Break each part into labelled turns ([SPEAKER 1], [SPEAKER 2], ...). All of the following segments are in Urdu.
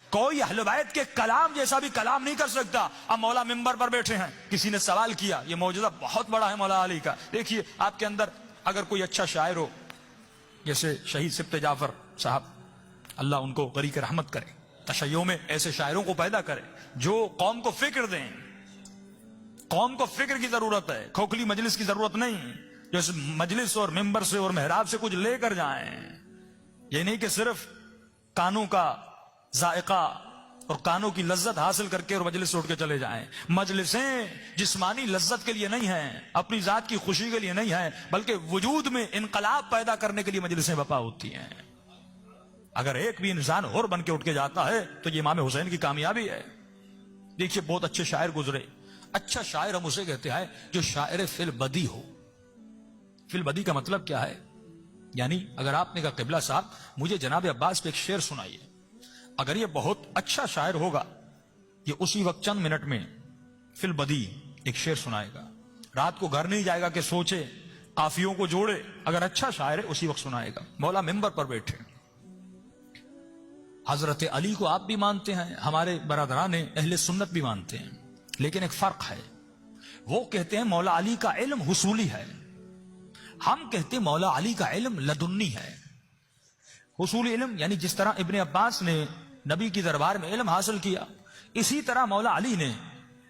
[SPEAKER 1] کوئی اہل بیت کے کلام جیسا بھی کلام نہیں کر سکتا. اب مولا ممبر پر بیٹھے ہیں, کسی نے سوال کیا, یہ معجزہ بہت بڑا ہے مولا علی کا. دیکھیے آپ کے اندر اگر کوئی اچھا شاعر ہو, جیسے شہید سبط جعفر صاحب, اللہ ان کو غریق رحمت کرے, تشیع میں ایسے شاعروں کو پیدا کرے جو قوم کو فکر دیں. قوم کو فکر کی ضرورت ہے, کھوکھلی مجلس کی ضرورت نہیں, جو اس مجلس اور ممبر سے اور محراب سے کچھ لے کر جائیں. یہ نہیں کہ صرف کانوں کا ذائقہ اور کانوں کی لذت حاصل کر کے اور مجلس سے اٹھ کے چلے جائیں. مجلسیں جسمانی لذت کے لیے نہیں ہیں, اپنی ذات کی خوشی کے لیے نہیں ہیں, بلکہ وجود میں انقلاب پیدا کرنے کے لیے مجلسیں بپا ہوتی ہیں. اگر ایک بھی انسان اور بن کے اٹھ کے جاتا ہے تو یہ امام حسین کی کامیابی ہے. دیکھیے بہت اچھے شاعر گزرے. اچھا شاعر ہم اسے کہتے ہیں جو شاعر فی البدی ہو. فی البدی کا مطلب کیا ہے؟ یعنی اگر آپ نے کہا قبلہ صاحب مجھے جناب عباس پہ ایک شعر سنائیے, اگر یہ بہت اچھا شاعر ہوگا یہ اسی وقت چند منٹ میں فی البدی ایک شعر سنائے گا. رات کو گھر نہیں جائے گا کہ سوچے, قافیوں کو جوڑے. اگر اچھا شاعر ہے اسی وقت سنائے گا. مولا ممبر پر بیٹھے, حضرت علی کو آپ بھی مانتے ہیں, ہمارے برادران اہل سنت بھی مانتے ہیں, لیکن ایک فرق ہے. وہ کہتے ہیں مولا علی کا علم حصولی ہے, ہم کہتے ہیں مولا علی کا علم لدنی ہے. حصولی علم یعنی جس طرح ابن عباس نے نبی کی دربار میں علم حاصل کیا, اسی طرح مولا علی نے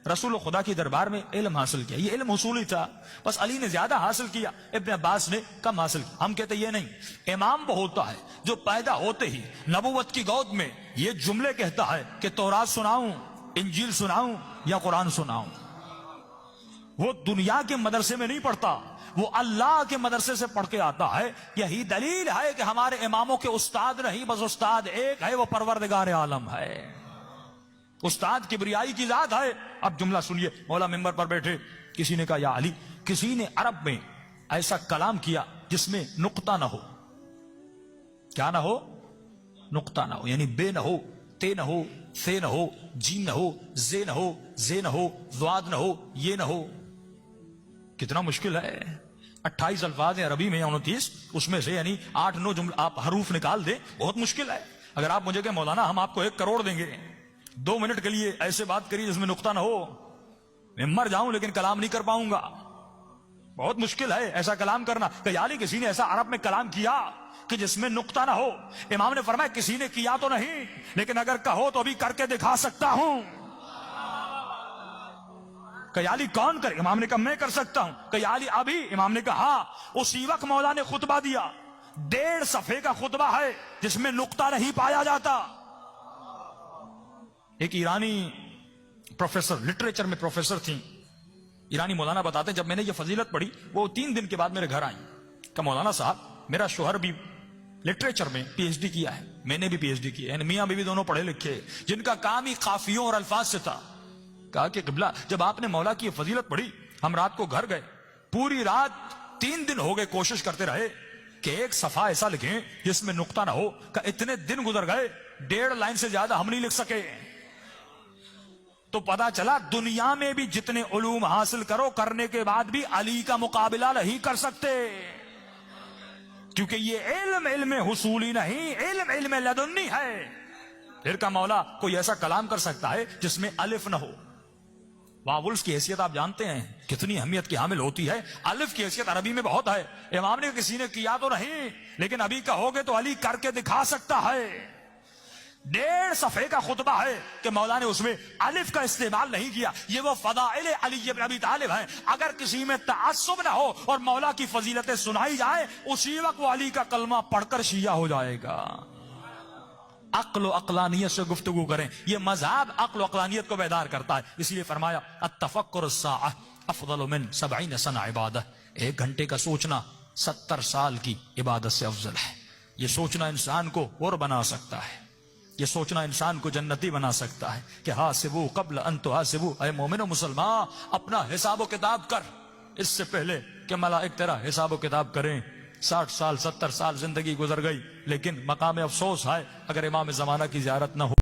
[SPEAKER 1] رسول خدا کی دربار میں علم حاصل کیا. یہ علم حصولی تھا, بس علی نے زیادہ حاصل کیا, ابن عباس نے کم حاصل کیا. ہم کہتے یہ نہیں, امام وہ ہوتا ہے جو پیدا ہوتے ہی نبوت کی گود میں یہ جملے کہتا ہے کہ تورات سناؤں, انجیل سناؤں یا قرآن سناؤں. وہ دنیا کے مدرسے میں نہیں پڑھتا, وہ اللہ کے مدرسے سے پڑھ کے آتا ہے. یہی دلیل ہے کہ ہمارے اماموں کے استاد نہیں, بس استاد ایک ہے, وہ پروردگار عالم ہے. استاد کبریائی کی ذات ہے. اب جملہ سنیے, مولا ممبر پر بیٹھے, کسی نے کہا یا علی, کسی نے عرب میں ایسا کلام کیا جس میں نقطہ نہ ہو. کیا نہ ہو؟ نقطہ نہ ہو, یعنی بے نہ ہو, تے نہ ہو, ثے نہ ہو, جیم نہ ہو, زے نہ ہو, زے نہ ہو, ضاد نہ ہو, یہ نہ ہو. کتنا مشکل ہے. 28 الفاظ ہیں عربی میں, 29, اس میں سے یعنی 8-9 جملے آپ حروف نکال دیں, بہت مشکل ہے. اگر آپ مجھے کہ مولانا ہم آپ کو 1 کروڑ دیں گے, 2 منٹ کے لیے ایسے بات کریے جس میں نقطہ نہ ہو, میں مر جاؤں لیکن کلام نہیں کر پاؤں گا. بہت مشکل ہے ایسا کلام کرنا. کہ یعنی کسی نے ایسا عرب میں کلام کیا کہ جس میں نقطہ نہ ہو. امام نے فرمایا کسی نے کیا تو نہیں, لیکن اگر کہو تو ابھی کر کے دکھا سکتا ہوں. کہ علی کون کرے؟ امام نے کہا میں کر سکتا ہوں. کہ علی ابھی؟ امام نے کہا ہاں. اسی وقت مولا نے خطبہ دیا, 1.5 صفحے کا خطبہ ہے جس میں نقطہ نہیں پایا جاتا. ایک ایرانی پروفیسر, لٹریچر میں پروفیسر تھیں, ایرانی مولانا بتاتے ہیں جب میں نے یہ فضیلت پڑھی وہ 3 دن کے بعد میرے گھر آئیں. کہ مولانا صاحب میرا شوہر بھی لٹریچر میں پی ایچ ڈی کیا ہے, میں نے بھی پی ایچ ڈی کیا ہے, میاں بیوی دونوں پڑھے لکھے, جن کا کام ہی قافیوں اور الفاظ سے تھا. کہا کہ قبلہ جب آپ نے مولا کی یہ فضیلت پڑھی, ہم رات کو گھر گئے, پوری رات 3 دن ہو گئے کوشش کرتے رہے کہ 1 صفحہ ایسا لکھیں جس میں نقطہ نہ ہو. کہ اتنے دن گزر گئے, 1.5 لائن سے زیادہ ہم نہیں لکھ سکے. تو پتا چلا دنیا میں بھی جتنے علوم حاصل کرو, کرنے کے بعد بھی علی کا مقابلہ نہیں کر سکتے, کیونکہ یہ علم حصولی نہیں, علم لدنی ہے. پھر کا مولا کوئی ایسا کلام کر سکتا ہے جس میں الف نہ ہو. واولز کی حیثیت آپ جانتے ہیں کتنی اہمیت کی حامل ہوتی ہے. الف کی حیثیت عربی میں بہت ہے. امام نے کسی نے کیا تو نہیں, لیکن ابھی کہو گے تو علی کر کے دکھا سکتا ہے. 1.5 صفحے کا خطبہ ہے کہ مولا نے اس میں الف کا استعمال نہیں کیا. یہ وہ فضائل علی بن ابی طالب ہیں. اگر کسی میں تعصب نہ ہو اور مولا کی فضیلتیں سنائی جائیں, اسی وقت وہ علی کا کلمہ پڑھ کر شیعہ ہو جائے گا. عقل و عقلانیت سے گفتگو کریں. یہ مذہب عقل و عقلانیت کو بیدار کرتا ہے. اس لیے فرمایا التفکر الساعہ افضل من 70 سنہ عبادہ. 1 گھنٹے کا سوچنا 70 سال کی عبادت سے افضل ہے. یہ سوچنا انسان کو اور بنا سکتا ہے, یہ سوچنا انسان کو جنتی بنا سکتا ہے. کہ حاسبو قبل ان تحاسبو, اے مومن و مسلمان اپنا حساب و کتاب کر اس سے پہلے کہ ملائک تیرا حساب و کتاب کریں. 60 سال 70 سال زندگی گزر گئی, لیکن مقام افسوس ہے اگر امام زمانہ کی زیارت نہ ہو.